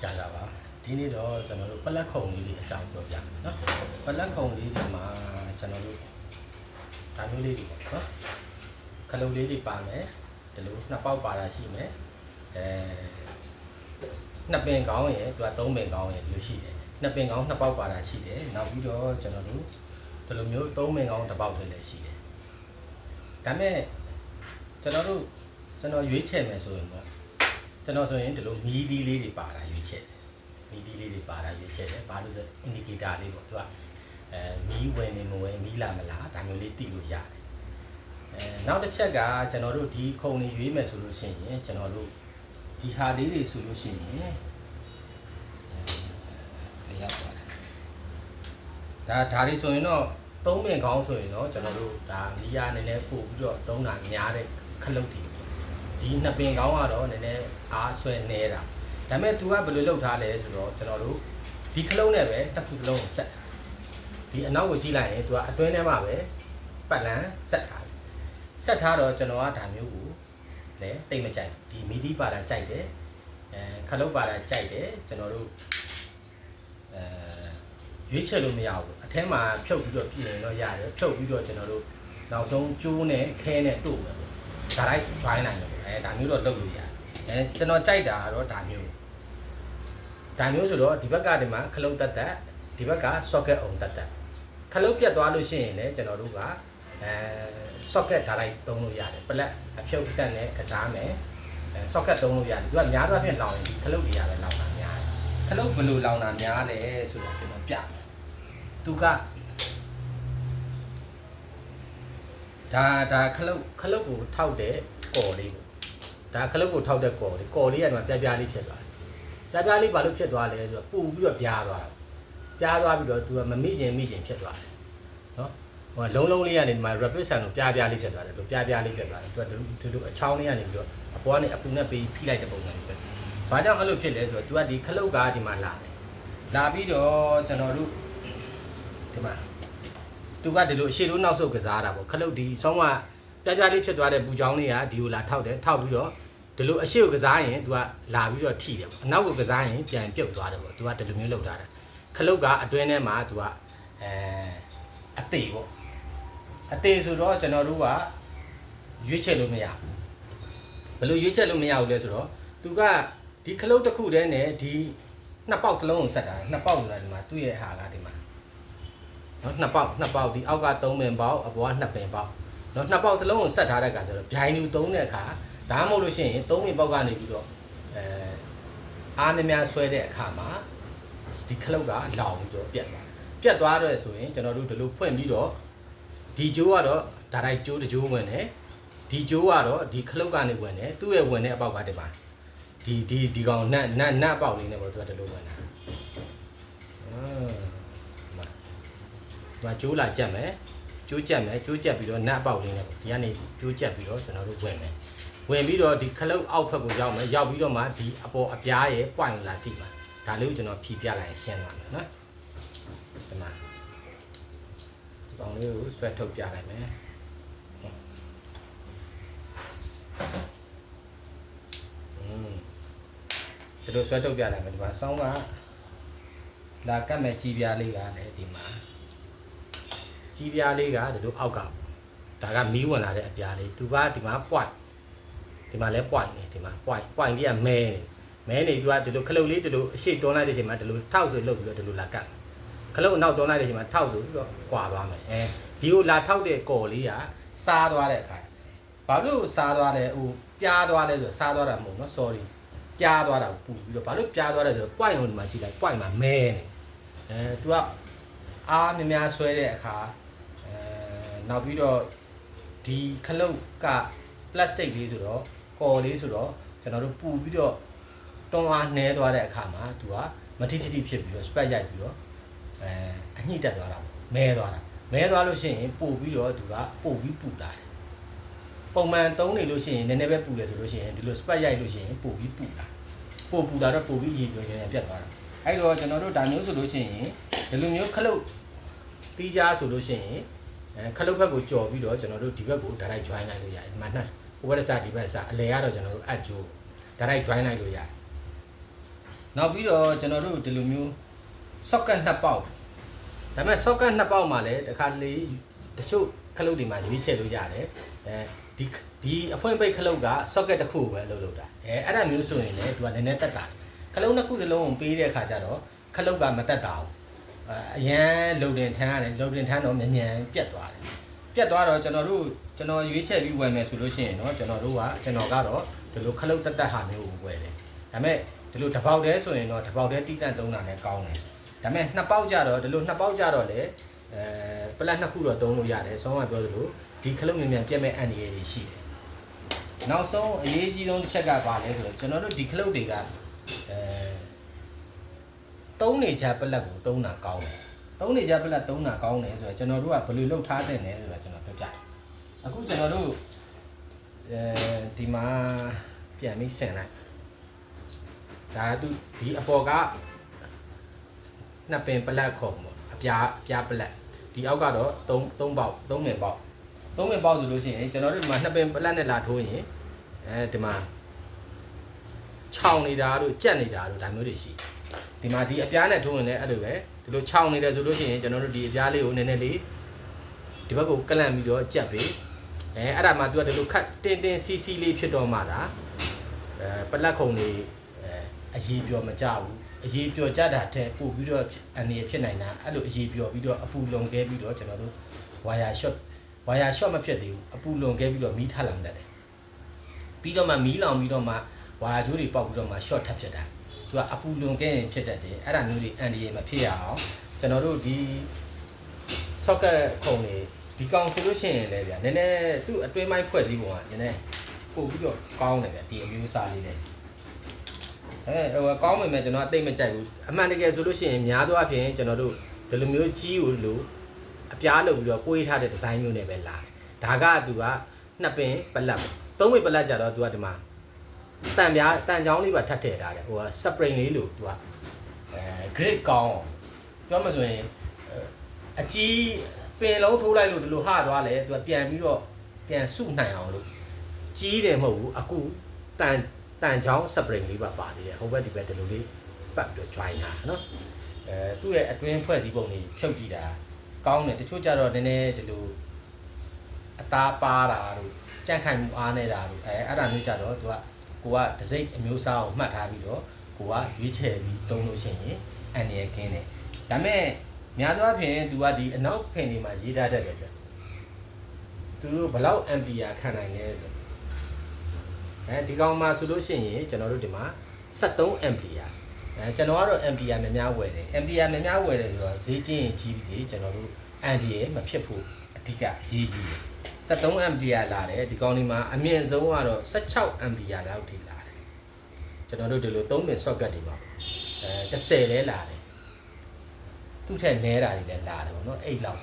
ရတာပါဒီနေ့တော့ကျွန်တော်တို့ပလက်ခုံလေးတွေအကြောင်းပြောပြမယ်နော်ပလက်ခုံလေးဒီမှာကျွန်တော်တို့ဒါမျိုးလေးတွေပေါ့နော်ခလုံးလေးတွေပါမယ်ဒီလိုနှစ်ပေါက်ပါတာရှိမယ်နှစ်ပင်ကောင်းရယ်သူကသုံးပင်ကောင်းရယ်ဒီလိုရှိတယ်နှစ်ပင်ကောင်းနှစ်ပေါက်ပါတာရှိတယ်နောက်ပြီးတော့ကျွန်တော်တို့ဒီလိုမျိုးသုံးပင်ကောင်းတစ်ပေါက်တွေလည်းရှိတယ်ဒါမဲ့ကျွန်တော်ရွေးချယ်မယ်ဆိုရင်ပေါ့ကျွန်တော်ဆိုရင်ဒီလိုမီးသီးလေးတွေပါတာရွေးချယ်မီးသီးလေးတွေပါတာရွေးချယ်တယ်ဘာလို့လဲ indicator လေးပေါ့သူကမီးဝင်နေမဝင်မီးလာမလားဒါမျိုးလေးသိလို့ရတယ်နောက်တစ်ချက်ကကျွန်တော်တို့ဒီခုံလေးရွေးမယ်ဆိုလို့ရှိရင်ကျွန်တော်တို့ဒီဟာလေးတွေဆိုလို့ရှိရင်ရောက်ပါတယ်ဒါတွေဆိုရင်တော့သုံးပင်ကောင်းဆိုရင်တော့ကျွန်တော်တို့ဒါမီးရနည်းနည်းပို့ပြီးတော့သုံးတာများတဲ့ခလုတ်တွေဒီနှစ်ပင်ကောင်းကတော့နည်းနည်းအားဆွဲနေတာဒါပေမဲ့သူကဘယ်လိုလုပ်ထားလဲဆိုတော့ကျွန်တော်တို့ဒီခလုံးနဲ့ပဲတစ်ခုတစ်လုံးကိုဆက်ဒီအနောက်ကိုကြည့်လိုက်ရင်သူကအတွင်းထဲမှာပဲပတ်လန်းဆက်ထားတယ်ဆက်ထားတော့ကျွန်တော်ကဒါမျိုးကိုလည်းတိတ်မကြိုက်ဒီမီဒီပါတာကြိုက်တယ်ခလုံးပါတာကြိုက်တယ်ကျွန်တော်တို့ရွေးချယ်လို့မရဘူးအထဲမှာဖြုတ်ပြီးတော့ပြင်ရင်တော့ရတယ်ဖြုတ်ပြီးတော့ကျွန်တော်တို့နောက်ဆုံးကျိုးနဲ့ခဲနဲ့တို့မယ်ပေါ့ဒါလိုက် join နိုင်တယ်ဒါမျိုးတော့လုပ်လို့ရတယ်ကျွန်တော်ကြိုက်တာကတော့ဒါမျိုးဆိုတော့ဒီဘက်ကဒီမှာခလုံးတက်တက်ဒီဘက်က socket အောင်တက်တက်ခလုံးပြတ်သွားလို့ရှိရင်လည်းကျွန်တော်တို့ကsocket ဒါလိုက်သုံးလို့ရတယ်ပလက်အဖြုတ်တက်နဲ့ကစားမယ်socket သုံးလို့ရတယ်သူကများသောအားဖြင့်လောင်ရင်ဒီခလုံးတွေရပဲလောင်တာများတယ်ခလုံးဘယ်လိုလောင်တာများလဲဆိုတော့ကျွန်တော်ပြမယ်သူကဒါခလုတ်ကိုထောက်တဲ့ကော်လေးပေါ့ဒါခလုတ်ကိုထောက်တဲ့ကော်လေးကဒီမှာပြားလေးဖြစ်သွားတယ်ပြားလေးဘာလို့ဖြစ်သွားလဲဆိုတော့ပူပြီးတော့ပြားသွားပြီးတော့သူကမမိခြင်းဖြစ်သွားတယ်နော်ဟိုလုံးလေးကနေဒီမှာ rapid sun ကိုပြားလေးဖြစ်သွားတယ်လို့ပြားလေးဖြစ်သွားတယ်သူကဒီလိုအချောင်းလေးကနေပြီးတော့အပေါ်ကနေအပူနဲ့ပြီးဖိလိုက်တဲ့ပုံစံမျိုးပဲဘာကြောင့်အဲ့လိုဖြစ်လဲဆိုတော့သူကဒီခလုတ်ကဒီမှာလာပြီးတော့ကျွန်တော်တို့ဒီမှာသူကဒီလိုအရှိတိုးနောက်ဆုတ်ကစားတာပေါ့ခလုတ်ဒီအဆုံးကပြားလေးဖြစ်သွားတဲ့ပူချောင်းလေးကဒီကိုလာထောက်တယ်ထောက်ပြီးတော့ဒီလိုအရှိကိုကစားရင်သူကလာပြီးတော့ထိတယ်ပေါ့အနောက်ကိုကစားရင်ပြန်ပြုတ်သွားတယ်ပေါ့သူကဒီလိုမျိုးလုပ်ထားတာခလုတ်ကအတွင်းထဲမှာသူကအသေးပေါ့အသေးဆိုတော့ကျွန်တော်တို့ကရွေးချယ်လို့မရဘူးဘယ်လိုရွေးချယ်လို့မရဘူးလဲဆိုတော့သူကဒီခလုတ်တစ်ခုတည်းနဲ့ဒီနှစ်ပေါက်တစ်လုံးကိုဆက်တာနှစ်ပေါက်ဆိုတာဒီမှာသူ့ရဲ့ဟာကဒီမှာနော်နှစ်ပေါက်ဒီအောက်က3ပင်ပေါက်အပေါ်က2ပင်ပေါက်နော်နှစ်ပေါက်တစ်လုံးကိုဆက်ထားတဲ့အခါကျတော့ဗျိုင်းလူသုံးတဲ့အခါဒါမှမဟုတ်လို့ရှိရင်3ပင်ပေါက်ကနေပြီးတော့အားများဆွဲတဲ့အခါမှာဒီခလုတ်ကလောင်ပြီးတော့ပြတ်သွားတော့ဆိုရင်ကျွန်တော်တို့ဒီလိုဖွင့်ပြီးတော့ဒီဂျိုးကတော့ဒါတိုင်းဂျိုးတစ်ဂျိုးဝင်တယ်ဒီဂျိုးကတော့ဒီခလုတ်ကနေဝင်တယ်သူ့ရဲ့ဝင်တဲ့အပေါက်ကဒီပါဒီကောင်နတ်ပေါက်လေးနဲ့ပေါ့သူကဒီလိုဝင်တာဒီမှာကျိုးလာကြက်မယ်ကျိုးကြက်ပြီးတော့နတ်ပေါက်လေးနဲ့ပေါ့ဒီကနေကျိုးကြက်ပြီးတော့ကျွန်တော်တို့ဝင်ပြီးတော့ဒီခလုတ်အောက်ဖက်ကိုရောက်မယ်ရောက်ပြီးတော့မှဒီအပေါ်အပြားရဲ့ point လာတိပါဒါလေးကိုကျွန်တော်ဖြီးပြလိုက်ရှင်းသွားမယ်နော်ဒီမှာဒီကောင်လေးကိုဆွဲထုတ်ပြလိုက်မယ်ဒီလိုဆွဲထုတ်ပြလိုက်မယ်ဒီမှာဆောင်းကလာကတ်မဲ့ကြီးပြားလေးကလည်းဒီမှာကြီးပြားလေးကဒီလိုအောက်ကဒါကမီးဝင်လာတဲ့အပြားလေးသူကဒီမှာ point ဒီမှာလဲ point နေဒီမှာ point လေးကမဲနေသူကဒီလိုခလုတ်လေးဒီလိုအရှိတွန်းလိုက်တဲ့အချိန်မှာဒီလိုထောက်ဆိုလုပ်ပြီးတော့ဒီလိုလာကတ်ခလုတ်နောက်တွန်းလိုက်တဲ့အချိန်မှာထောက်ဆိုပြီးတော့ကွာသွားမယ်ဒီကိုလာထောက်တဲ့ကော်လေးကစားသွားတဲ့အခါဘာလို့စားသွားလဲဟိုပြားသွားလဲဆိုတော့စားသွားတာမဟုတ်နော် sorry ပြားသွားတာပူပြီးတော့ဘာလို့ပြားသွားလဲဆိုတော့ point ကိုဒီမှာကြည့်လိုက် point မှာမဲနေသူကအားများဆွဲတဲ့အခါနောက်ပြီးတော့ဒီခလုတ်က plastic လေးဆိုတော့ကော်လေးဆိုတော့ကျွန်တော်တို့ပူပြီးတော့တွန်းအားနှဲသွားတဲ့အခါမှာသူကမထိဖြစ်ပြီးတော့ spread ရိုက်ပြီးတော့အညှိတက်သွားတာမဲသွားလို့ရှိရင်ပို့ပြီးတော့သူကပို့ပြီးပူလာတယ်ပုံမှန်သုံးနေလို့ရှိရင်နည်းနည်းပဲပူတယ်ဆိုလို့ရှိရင်ဒီလို spread ရိုက်လို့ရှိရင်ပို့ပြီးပူလာတော့ပို့ပြီးရေပြောရင်ပြတ်သွားတာအဲ့တော့ကျွန်တော်တို့ဒါမျိုးဆိုလို့ရှိရင်ဒီလိုမျိုးခလုတ်တီးကြားဆိုလို့ရှိရင်ခလုတ်ဘက်ကိုကြော်ပြီးတော့ကျွန်တော်တို့ဒီဘက်ကိုဒါလိုက် join လိုက်လို့ရတယ်ဒီမှာနှစ်ဟိုဘက်စားဒီဘက်စားအလဲရတော့ကျွန်တော်တို့အပ်ကျိုးဒါလိုက် join လိုက်လို့ရတယ် နောက်ပြီးတော့ကျွန်တော်တို့ဒီလိုမျိုး socket နှစ်ပေါက်ဒါပေမဲ့ socket နှစ်ပေါက်မှာလည်းတစ်ခါလေတချို့ခလုတ်တွေမှာရွေးချယ်လို့ရတယ်ဒီအဖွင့်ပိတ်ခလုတ်က socket တစ်ခုပဲလုပ်တာအဲ့ဒါမျိုးဆိုရင်လည်းသူကနည်းနည်းတက်တာခလုတ်နှစ်ခုစလုံးကိုပေးတဲ့အခါကျတော့ခလုတ်ကမတက်တာဘူးအရန်လုံတင်ထမ်းရတယ်လုံတင်ထမ်းတော့မြန်မြန်ပြတ်သွားတယ်ပြတ်သွားတော့ကျွန်တော်ရွေးချယ်ပြီးဝယ်မယ်ဆိုလို့ရှိရင်တော့ကျွန်တော်ကတော့ဒီလိုခလုတ်တက်ဟာမျိုးကိုဝယ်တယ်ဒါပေမဲ့ဒီလိုတစ်ပေါက်တည်းဆိုရင်တော့တစ်ပေါက်တည်းတိတန့်သုံးတာလည်းကောင်းတယ်ဒါပေမဲ့နှစ်ပေါက်ကြတော့ဒီလိုနှစ်ပေါက်ကြတော့လေပလက်နှစ်ခုတော့သုံးလို့ရတယ်ဆောင်းကပြောသလိုဒီခလုတ်မြန်မြန်ပြတ်မဲ့အန်ဒီရည်ရှိတယ်နောက်ဆုံးအရေးကြီးဆုံးတစ်ချက်ကပါလဲဆိုတော့ကျွန်တော်တို့ဒီခလုတ်တွေကသုံးနေချပလက်ကိုသုံးတာကောင်းတယ်သုံးနေချပလက်သုံးတာကောင်းတယ်ဆိုတော့ကျွန်တော်တို့ကဘယ်လိုလုပ်ထားတဲ့လဲဆိုတော့ကျွန်တော်ပြောပြတယ်အခုကျွန်တော်တို့ဒီမှာပြန်ပြီးဆင်လိုက်ဒါသူဒီအပေါ်ကနှစ်ပင်ပလက်ခုံပေါ့အပြားပလက်ဒီအောက်ကတော့3ပေါက်3ပင်ပေါက်3ပင်ပေါက်ဆိုလို့ရှိရင်ကျွန်တော်တို့ဒီမှာနှစ်ပင်ပလက်နဲ့လာထိုးရင်ဒီမှာခြောင်နေတာတို့ကြက်နေတာတို့ဒါမျိုးတွေရှိဒီမှာဒီအပြားနဲ့ထိုးရင်လည်းအဲ့လိုပဲဒီလိုခြောင်နေတယ်ဆိုလို့ရှိရင်ကျွန်တော်တို့ဒီအပြားလေးကိုနည်းနည်းလေးဒီဘက်ကိုကလန့်ပြီးတော့ကြက်ပြီးအဲ့ဒါမှသူကဒီလိုခတ်တင်းစီစီလေးဖြစ်တော့မှသာပလက်ခုံတွေအရေးပြောမကြဘူးအရေးပြောကြတာတဲ့ပို့ပြီးတော့အနေဖြစ်နိုင်တာအဲ့လိုအရေးပြောပြီးတော့အပူလုံခဲ့ပြီးတော့ကျွန်တော်တို့ဝါယာရှော့မဖြစ်သေးဘူးအပူလုံခဲ့ပြီးတော့မီးထလောင်တတ်တယ်ပြီးတော့မှမီးလောင်ပြီးတော့မှဝါယာကျိုးတွေပေါက်ပြီးတော့မှ short ထပ်ဖြစ်တာသူကအပူလုံခဲ့ရင်ဖြစ်တတ်တယ်အဲ့ဒါမျိုးတွေအန်ဒီရမဖြစ်ရအောင်ကျွန်တော်တို့ဒီ socket ခုံတွေဒီကောင်ဆိုလို့ရှိရင်လည်းဗျာနည်းနည်းသူ့အတွင်းပိုင်းဖွဲ့စည်းပုံကနည်းနည်းပို့ပြီးတော့ကောင်းတယ်ဗျာဒီအမျိုးအစားလေးနဲ့ကောင်းမယ်ကျွန်တော်အသိမကြိုက်ဘူးအမှန်တကယ်ဆိုလို့ရှိရင်များသောအားဖြင့်ကျွန်တော်တို့ဒီလိုမျိုးကြီးကိုလို့အပြားလုပ်ပြီးတော့ပွေးထားတဲ့ဒီဇိုင်းမျိုးနဲ့ပဲလာတယ်ဒါကသူကနှစ်ပင်ပလက်သုံးပင်ပလက်ကြတော့သူကဒီမှာတန်ချောင်းလေးပါထပ်ထည့်ထားတယ်ဟိုက spring လေးလို့သူကgrade ကောင်းပြောမှဆိုရင်အကြီးပင်လုံးထိုးလိုက်လို့ဒီလိုဟသွားလဲသူကပြန်ပြီးတော့ပြန်စုနိုင်အောင်လို့ကြီးတယ်မဟုတ်ဘူးအခုတန်ချောင်း spring လေးပါပါသေးတယ်ဟိုဘက်ဒီဘက်ဒီလိုလေးပတ်ပြီးတော့ join တာနော်သူ့ရဲ့အတွင်းဖွဲ့စည်းပုံတွေဖြုတ်ကြည့်တာကောင်းတယ်တချို့ကြတော့နည်းနည်းဒီလိုအသားပါတာတို့ကြန့်ခိုင်မှုအားနေတာတို့အဲ့ဒါမျိုးကြတော့သူကကိုကဒစိမ့်အမျိုးအစားကိုမှတ်ထားပြီးတော့ကိုကရွေးချယ်ပြီးသုံးလို့ရှိရင်အန်ရယ်ကင်းတယ်ဒါပေမဲ့များသောအားဖြင့်သူကဒီအနောက်ဖင်တွေမှာရေးထားတတ်တယ်ဗျသူတို့ဘလောက် ampere ခံနိုင်လဲဆိုဒီကောင်မှာဆိုလို့ရှိရင်ကျွန်တော်တို့ဒီမှာ73 ampere ကျွန်တော်ကတော့ ampere များများဝယ်တယ် ampere များများဝယ်တယ်ဆိုတော့ဈေးချင်းကြီးပြီးသေးကျွန်တော်တို့ ampere မဖြစ်ဖို့အဓိကအရေးကြီးတယ်73 ampere လာတယ်ဒီကောင်ဒီမှာအမြင့်ဆုံးကတော့16 ampere လောက်ထိလာတယ်ကျွန်တော်တို့ဒီလို3ပင် socket တွေမှာ10လဲလာတယ်သူ့ထက်နည်းတာတွေလည်းလာတယ်ပေါ့နော်8လောက်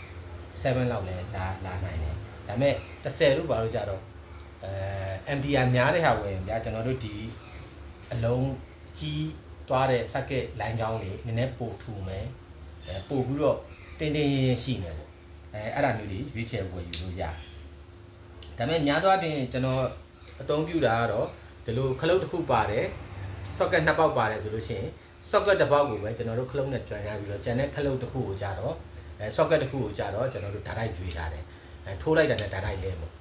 7လောက်လည်းလာနိုင်တယ်ဒါပေမဲ့10လို့ပါလို့ကြတော့ampere များတဲ့ဟာဝင်ဗျာကျွန်တော်တို့ဒီအလုံးကြီးသွားတဲ့ socket လိုင်းကြောင်းလေးနည်းနည်းပို့ထူမယ်ပို့ပြီးတော့တင်းရှိမယ်ပေါ့အဲ့ဒါမျိုးတွေရွေးချယ်ဝယ်ယူလို့ရတယ်ဒါပေမဲ့များသောအားဖြင့်ကျွန်တော်အသုံးပြုတာကတော့ဒီလိုခလုတ်တစ်ခုပါတယ် socket နှစ်ပေါက်ပါတယ်ဆိုလို့ရှိရင် socket တစ်ပေါက်ကိုပဲကျွန်တော်တို့ခလုတ်နဲ့ join ရပြီးတော့ကျန်တဲ့ခလုတ်တစ်ခုကိုကြတော့socket တစ်ခုကိုကြတော့ကျွန်တော်တို့ဓာတ်တိုက်ရွေးထားတယ်ထိုးလိုက်တာနဲ့ဓာတ်တိုက်လဲပေါ့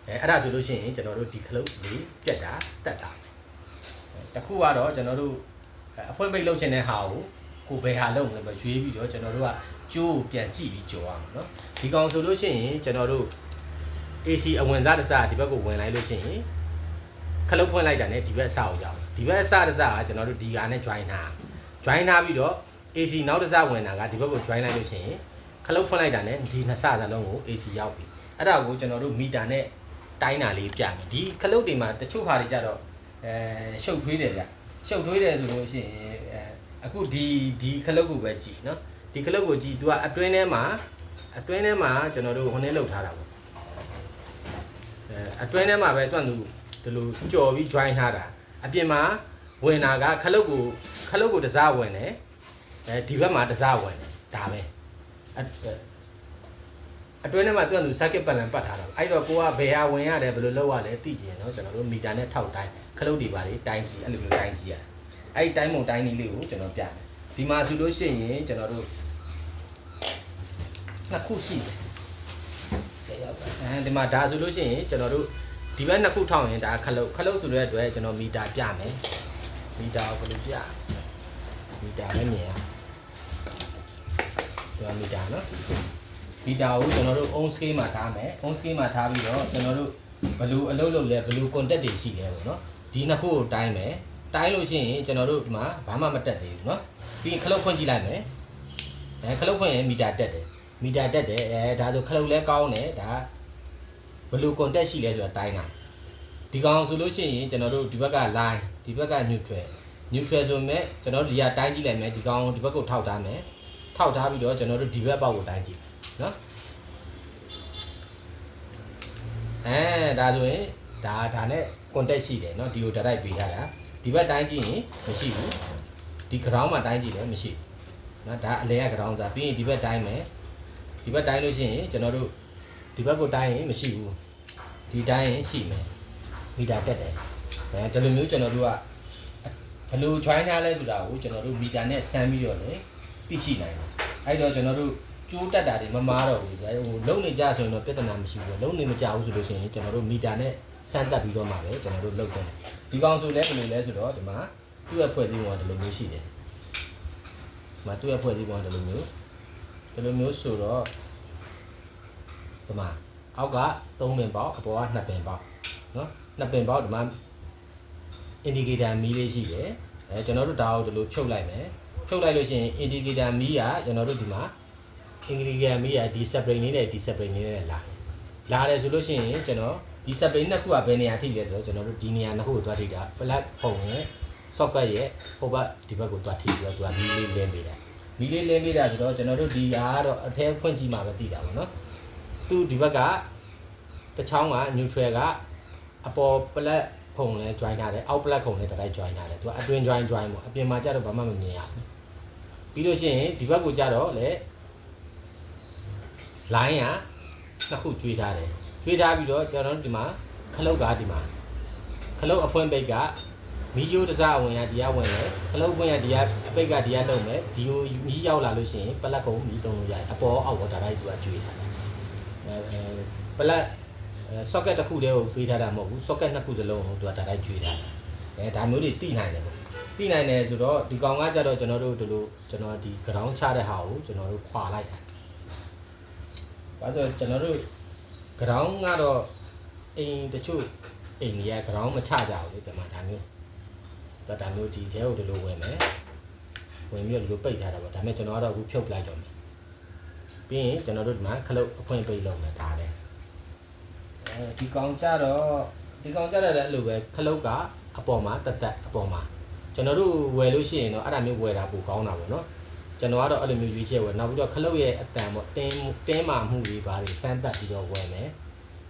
အဲ့ဒါဆိုလို့ရှိရင်ကျွန်တော်တို့ဒီခလုတ်လေးပြတ်တာတက်တာတခုကတော့ကျွန်တော်တို့အဖွင့်ပိတ်လုပ်ချင်တဲ့ဟာကိုဘယ်ဟာလုပ်မလဲပဲရွေးပြီးတော့ကျွန်တော်တို့ကကျိုးပြန်ကြည့်ပြီးကြော်အောင်နော်ဒီကောင်ဆိုလို့ရှိရင်ကျွန်တော်တို့ AC အဝင်စားတစ်စားဒီဘက်ကိုဝင်လိုက်လို့ရှိရင်ခလုတ်ဖွင့်လိုက်တာနဲ့ဒီဘက်အစကိုရောက်ဒီဘက်အစတစ်စားကကျွန်တော်တို့ဒီဟာနဲ့ join ထားပြီးတော့ AC နောက်တစ်စားဝင်တာကဒီဘက်ကို join လိုက်လို့ရှိရင်ခလုတ်ဖွင့်လိုက်တာနဲ့ဒီနှစ်စစလုံးကို AC ရောက်ပြီအဲ့ဒါကိုကျွန်တော်တို့မီတာနဲ့တိုင်းတာလေးပြမယ်ဒီခလုတ်တွေမှာတချို့ခါတွေကြတော့ရှုပ်ထွေးတယ်ဗျရှုပ်ထွေးတယ်ဆိုလို့ရှိရင်အခုဒီခလုတ်ကိုပဲကြည့်နော်ဒီခလုတ်ကိုကြည့်သူကအတွင်းထဲမှာကျွန်တော်တို့ဟိုနေ့လောက်ထားတာပေါ့အတွင်းထဲမှာပဲတွန့်သူဒီလိုကြော်ပြီး join ထားတာအပြင်မှာဝင်တာကခလုတ်ကိုတစားဝင်တယ်ဒီဘက်မှာတစားဝင်တယ်ဒါပဲအတွင်းထဲမှာတွန့်သူ circuit balance ပတ်ထားတာအဲ့တော့ကိုကဘယ်ဟာဝင်ရတယ်ဘယ်လိုလုပ်ရလဲသိကြရင်เนาะကျွန်တော်တို့မီတာနဲ့ထောက်တိုင်းခလုတ်တွေပါလေတိုင်းကြည့်အဲ့လိုမျိုးတိုင်းကြည့်ရတယ် အဲ့တိုင်းမုံတိုင်းလေးကိုကျွန်တော်ပြတယ်ဒီမှာဆိုလို့ရှိရင်ကျွန်တော်တို့နှစ်ခုရှိတယ်ဒီမှာဒါဆိုလို့ရှိရင်ကျွန်တော်တို့ဒီဘက်နှစ်ခုထောက်ရင်ဒါခလုတ်ဆိုတဲ့အတွက်ကျွန်တော်မီတာပြမယ်မီတာကိုဘယ်လိုပြမီတာလည်းမြင်ရဒီမီတာနော်မီတာကိုကျွန်တော်တို့ on scale မှာထားမယ် on scale မှာထားပြီးတော့ကျွန်တော်တို့ဘယ်လိုအလုပ်လုပ်လဲဘယ်လို contact တွေရှိလဲပေါ့နော်ဒီနှစ်ခုကိုတိုင်းမယ်တိုင်းလို့ရှိရင်ကျွန်တော်တို့ဒီမှာဘာမှမတက်သေးဘူးเนาะပြီးရင်ခလုတ်ဖွင့်ကြည့်လိုက်မယ်ခလုတ်ဖွင့်ရင်မီတာတက်တယ်မီတာတက်တယ်ဒါဆိုခလုတ်လဲကောင်းတယ်ဒါဘယ်လို contact ရှိလဲဆိုတာတိုင်းတာဒီကောင်ဆိုလို့ရှိရင်ကျွန်တော်တို့ဒီဘက်က line ဒီဘက်က neutral ဆိုမဲ့ကျွန်တော်တို့ဒီကတိုင်းကြည့်လိုက်မယ်ဒီကောင်ဒီဘက်ကိုထောက်ထားမယ်ထောက်ထားပြီးတော့ကျွန်တော်တို့ဒီဘက်ပေါက်ကိုတိုင်းကြည့်เนาะဒါဆိုရင်ဒါနဲ့ contact ရှိတယ်เนาะဒီကိုတိုက်ပေးထားတာဒီဘက်တိုင်းကြည့်ရင်မရှိဘူးဒီ ground မှာတိုင်းကြည့်တယ်မရှိဘူးနော်ဒါအလဲက ground စားပြီးရင်ဒီဘက်တိုင်းမယ်ဒီဘက်တိုင်းလို့ရှိရင်ကျွန်တော်တို့ဒီဘက်ကိုတိုင်းရင်မရှိဘူးဒီတိုင်းရင်ရှိမယ်မီတာတက်တယ်ဒီလိုမျိုးကျွန်တော်တို့ကဘယ်လို join ထားလဲဆိုတာကိုကျွန်တော်တို့မီတာနဲ့စမ်းပြီးတော့လည်းသိရှိနိုင်တယ်အဲ့တော့ကျွန်တော်တို့ကျိုးတက်တာတွေမမားတော့ဘူးဟိုလုံနေကြဆိုရင်တော့ပြဿနာမရှိဘူးလုံနေမကြဘူးဆိုလို့ရှိရင်ကျွန်တော်တို့မီတာနဲ့စမ်းတက်ပြီးတော့မှပဲကျွန်တော်တို့လုပ်တယ်ဒီကောင်ဆိုလဲဘယ်လိုလဲဆိုတော့ဒီမှာသူ့ရဲ့ဖွဲ့စည်းပုံကဒီလိုမျိုးရှိတယ်ဒီမှာသူ့ရဲ့ဖွဲ့စည်းပုံကဒီလိုမျိုးဆိုတော့ဒီမှာအောက်က3ပင်ပေါက်အပေါ်က2ပင်ပေါက်နော်2ပင်ပေါက်ဒီမှာ indicator မီးလေးရှိတယ်ကျွန်တော်တို့ဒါကိုဒီလိုဖြုတ်လိုက်မယ်ဖြုတ်လိုက်လို့ရှိရင် indicator မီးကကျွန်တော်တို့ဒီမှာ indicator မီးကဒီ separate လေးနဲ့ဒီ separate လေးနဲ့လာတယ်ဆိုလို့ရှိရင်ကျွန်တော်ဒီ separate နှစ်ခုကဘယ်နေရာထိလဲဆိုတော့ကျွန်တော်တို့ဒီနေရာနှစ်ခုကိုတွားထိတာ plug ဖုံရဲ့ socket ရဲ့ဟိုဘက်ဒီဘက်ကိုတွားထိပြီးတော့သူကမီးလေးလင်းပေးတာမီးလေးလင်းပေးတာဆိုတော့ကျွန်တော်တို့ဒီဟာကတော့အထဲဖွင့်ကြည့်မှပဲသိတာပေါ့နော်သူဒီဘက်ကတစ်ချောင်းက neutral ကအပေါ် plug ဖုံလဲ join ထားတယ်အောက် plug ဖုံလဲတိုက် join ထားတယ်သူကအတွင်း join ပေါ့အပြင်မှာကျတော့ဘာမှမမြင်ရဘူးပြီးလို့ရှိရင်ဒီဘက်ကိုကျတော့လေ line ကနှစ်ခုကျွေးထားတယ်ကျွေးထားပြီးတော့ကျွန်တော်တို့ဒီမှာခလုတ်ကဒီမှာခလုတ်အဖွင့်ပိတ်ကမီးကြိုးတစားအဝင်ရဒီကဝင်တယ်ခလုတ်ဝင်ရဒီကအပိတ်ကဒီကလုံးမယ်ဒီကိုမီးရောက်လာလို့ရှိရင်ပလက်ကုံမီးသုံးလို့ရတယ်အပေါ်အောက်ဝတာတိုင်းသူကကျွေးထားတယ်ပလက် socket တစ်ခုတည်းကိုပေးထားတာမဟုတ်ဘူး socket နှစ်ခုစလုံးကိုသူကဒါတိုင်းကျွေးထားတယ်ဒါမျိုးတွေတိနိုင်တယ်ပေါ့တိနိုင်တယ်ဆိုတော့ဒီကောင်ကကြတော့ကျွန်တော်တို့ဒီလိုကျွန်တော်ဒီ ground ချတဲ့ဟာကိုကျွန်တော်တို့ခွာလိုက်တာဘာလို့ကျွန်တော်တို့ ground ကတော့အိမ်တချို့အိမ်ကြီးက ground မချကြဘူးလေဒီမှာဒါမျိုးဒီထဲကိုဒီလိုဝင်မယ်ဝင်ပြီးတော့ဒီလိုပိတ်ထားတာပေါ့ဒါပေမဲ့ကျွန်တော်ကတော့အခုဖြုတ်လိုက်တော့မယ်ပြီးရင်ကျွန်တော်တို့ဒီမှာခလုတ်အဖွင့်ပိတ်လုပ်မယ်ဒါလည်းဒီကောင်ကြတော့လည်းအဲ့လိုပဲခလုတ်ကအပေါ်မှာတက်အပေါ်မှာကျွန်တော်တို့ဝယ်လို့ရှိရင်တော့အဲ့ဒါမျိုးဝယ်တာပိုကောင်းတာပေါ့နော်ကျွန်တော်ကတော့အဲ့လိုမျိုးရွေးချက်ဝယ်နောက်ပြီးတော့ခလုတ်ရဲ့အတန်ပေါ့တင်းမာမှုတွေဘာတွေစမ်းတက်ပြီးတော့ဝယ်မယ်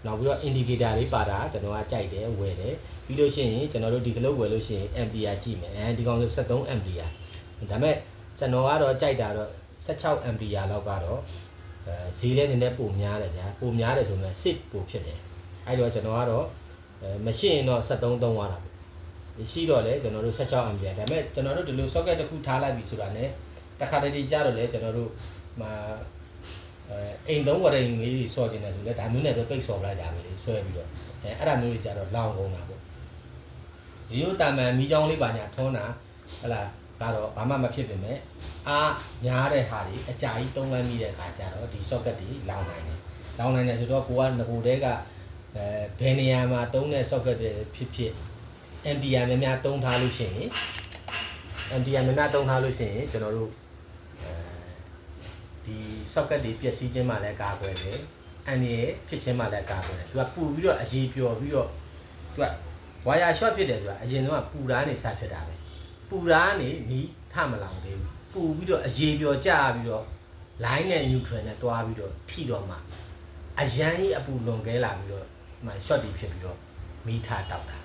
နောက်ပြီးတော့ indicator လေးပါတာကျွန်တော်ကကြိုက်တယ်ဝယ်တယ်ပြီးလို့ရှိရင်ကျွန်တော်တို့ဒီခလုတ်ဝယ်လို့ရှိရင် ampere ကြည့်မယ်ဒီကောင်ဆို73 ampere ဒါပေမဲ့ကျွန်တော်ကတော့ကြိုက်တာတော့16 ampere လောက်ကတော့ဈေးလည်းနည်းနည်းပိုများတယ်ဗျာပိုများတယ်ဆိုတော့6ပိုဖြစ်တယ်အဲ့တော့ကျွန်တော်ကတော့မရှိရင်တော့73သုံးသွားတာပေါ့ရှိတော့လေကျွန်တော်တို့16 ampere ဒါပေမဲ့ကျွန်တော်တို့ဒီလို socket တစ်ခုထားလိုက်ပြီဆိုတာ ਨੇ တခါတည်းကြတော့လေကျွန်တော်တို့အိမ်သုံးဝရိန်လေးတွေဆော့ကျင်တယ်ဆိုလဲဒါမျိုးနဲ့ပဲပိတ်ဆော်လိုက်တာပဲလေဆွဲပြီးတော့အဲ့ဒါမျိုးတွေကြတော့လောင်ကုန်တာပေါ့ရိုးတာမန်မီးချောင်းလေးပါညာထွန်းတာဟလာကတော့ဘာမှမဖြစ်ပြင်မဲ့အားများတဲ့ဟာတွေအကြာကြီးတုံးလိုက်မိတဲ့အခါကျတော့ဒီ socket တွေလောင်နိုင်တယ်ဆိုတော့ကိုကငကိုတဲကဘယ်နေရာမှာတုံးတဲ့ socket တွေဖြစ်ampere များများတုံးထားလို့ရှိရင်ampere များများတုံးထားလို့ရှိရင်ကျွန်တော်တို့ဒီ socket တွေပျက်စီးခြင်းမှလည်းကာကွယ်တယ်အန်ရဖြစ်ခြင်းမှလည်းကာကွယ်တယ်သူကပူပြီးတော့အရေးပျော်ပြီးတော့သူကဝါယာ short ဖြစ်တယ်ဆိုတာအရင်တော့ပူဓာတ်နေစဖြစ်တာပဲပူဓာတ်နေနီးထမလောင်သေးဘူးပူပြီးတော့အရေးပျော်ကျပြီးတော့ line နဲ့ neutral နဲ့တွားပြီးတော့ထိတော့မှအရန်ကြီးအပူလွန်ကဲလာပြီးတော့မှ short တွေဖြစ်ပြီးတော့မီးထတောက်တာ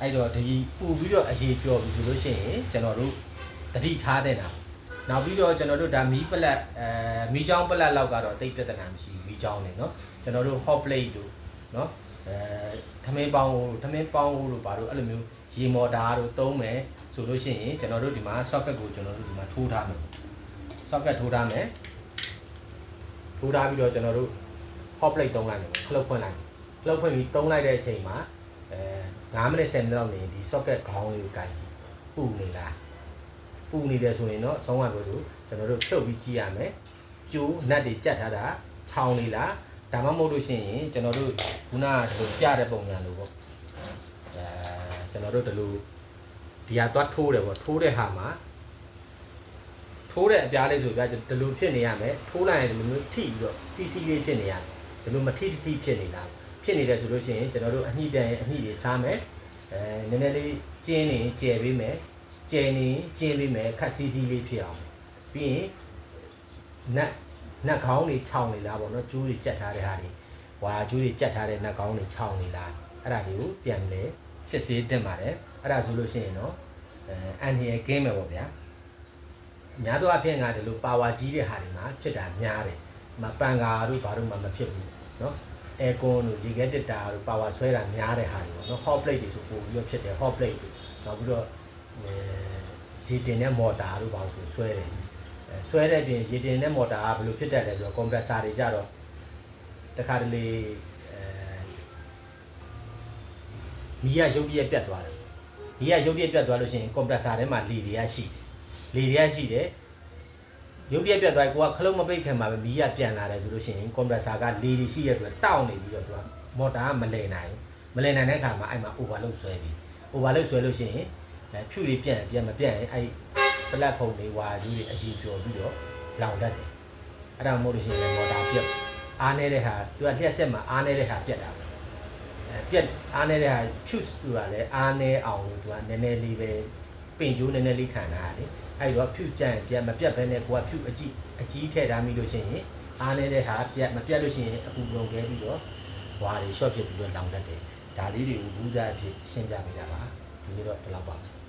အဲ့တော့ဒီပူပြီးတော့အရေးပျော်ပြီးဆိုလို့ရှိရင်ကျွန်တော်တို့တတိထားတဲ့နောက်ပြီးတော့ကျွန်တော်တို့ဒါမီးပလက်မီးချောင်းပလက်လောက်ကတော့တိတ်ပြဿနာမရှိဘူးမီးချောင်းနေเนาะကျွန်တော်တို့ hot plate တို့เนาะထမင်းပေါင်းတို့ဘာတို့အဲ့လိုမျိုးရေမော်တာတို့သုံးမယ် ဆိုလို့ရှိရင်ကျွန်တော်တို့ဒီမှာ socket ကိုကျွန်တော်တို့ဒီမှာထိုးထားမယ် socket ထိုးထားမယ်ထိုးထားပြီးတော့ကျွန်တော်တို့ hot plate သုံးလိုက်မယ်ခလုတ်ဖွင့်လိုက်ခလုတ်ဖွင့်ပြီးသုံးလိုက်တဲ့အချိန်မှာ9မိနစ်10မိနစ်လောက်နေဒီ socket ခေါင်းလေးကိုကန်ကြည့်ပူနေလားပူနေတယ်ဆိုရင်တော့ဆောင်းဝါဘက်ကိုကျွန်တော်တို့ဖြုတ်ပြီးကြည့်ရမယ်ကျိုးနတ်တွေကြက်ထားတာချောင်းနေလားဒါမှမဟုတ်လို့ရှိရင်ကျွန်တော်တို့ခုနကဒီလိုပြတဲ့ပုံစံလိုပေါ့ကျွန်တော်တို့ဒီလိုဒီဟာသွားထိုးတယ်ပေါ့ထိုးတဲ့ဟာမှာထိုးတဲ့အပြားလေးဆိုပြဒီလိုဖြစ်နေရမယ်ထိုးလိုက်ရင်ဒီလိုမျိုးထိပြီးတော့စီစီလေးဖြစ်နေရမယ်ဒီလိုမထိထိဖြစ်နေလားဖြစ်နေတယ်ဆိုလို့ရှိရင်ကျွန်တော်တို့အညှိတန်အညှိတွေစားမယ်နည်းနည်းလေးကျင်းနေကျယ်ပေးမယ်ကျယ်နေကျင်းပေးမယ်ခက်စီစီလေးဖြစ်အောင်ပြီးရင်နတ်ခေါင်းတွေခြောင်နေလားပေါ့နော်ကျိုးတွေကြက်ထားတဲ့ဟာတွေဝါကျိုးတွေကြက်ထားတဲ့နတ်ခေါင်းတွေခြောင်နေလားအဲ့ဒါတွေကိုပြန်လဲစစ်ဆေးတင်ပါတယ်အဲ့ဒါဆိုလို့ရှိရင်တော့အန်ဟီရဲ့ကင်းမယ်ပေါ့ဗျာအများသောအားဖြင့်ငါဒီလိုပါဝါကြီးတဲ့ဟာတွေမှာဖြစ်တာများတယ်မပန်ကာတို့ဘာတို့မှမဖြစ်ဘူးเนาะအဲကွန်တို့ရေခဲတစ်တာတို့ပါဝါဆွဲတာများတဲ့ဟာတွေပေါ့เนาะ hot plate တွေဆိုပို့ပြီးတော့ဖြစ်တယ် hot plate တွေနောက်ပြီးတော့ရေတင်တဲ့မော်တာတို့ဘာလို့ဆိုဆွဲတယ်ဆွဲတဲ့ပြင်ရေတင်တဲ့မော်တာကဘယ်လိုဖြစ်တတ်လဲဆိုတော့ compressor တွေကြတော့တခါတလေမီးရရုပ်ပြက်ပြတ်သွားတယ်မီးရရုပ်ပြက်ပြတ်သွားလို့ရှိရင် compressor ထဲမှာလေတွေကရှိတယ်ရုပ်ပြက်ပြတ်သွားကိုကခလုံးမပိတ်ခင်မှာပဲမီးရပြန်လာတယ်ဆိုလို့ရှိရင် compressor ကလေတွေရှိရတဲ့အတွက်တောက်နေပြီးတော့သူကမော်တာကမလည်နိုင်တဲ့အခါမှာအဲ့မှာ overload ဆွဲပြီး overload ဆွဲလို့ရှိရင်ဖြူတွေပြန်မပြတ်ရင်အဲ့ပလက်ခုံတွေဝါကြီးတွေအရှိပျော်ပြီးတော့လောင်တတ်တယ်အဲ့ဒါမှမဟုတ်လို့ရှိရင်မော်တာပြတ်အားနေတဲ့ဟာသူကလျှက်ဆက်မှာအားနေတဲ့ဟာပြတ်တာပဲပြက်အားနေတဲ့ဟာဖြူဆိုတာလည်းအားနေအောင်လို့သူကနည်းနည်းလေးပဲပင်ကျိုးနည်းနည်းလေးခံတာလေအဲ့တော့ဖြူပြန်မပြတ်ဘဲနဲ့ကိုကဖြူအကြီးထည့်ထားမိလို့ရှိရင်အားနေတဲ့ဟာမပြတ်လို့ရှိရင်အပူလုံးခဲပြီးတော့ဝါတွေ short ဖြစ်ပြီးတော့လောင်တတ်တယ်ဒါလေးတွေကိုဘူးသားအဖြစ်ရှင်းပြပေးတာပါဒီနေ့တော့ဒီလောက်ပါမယ်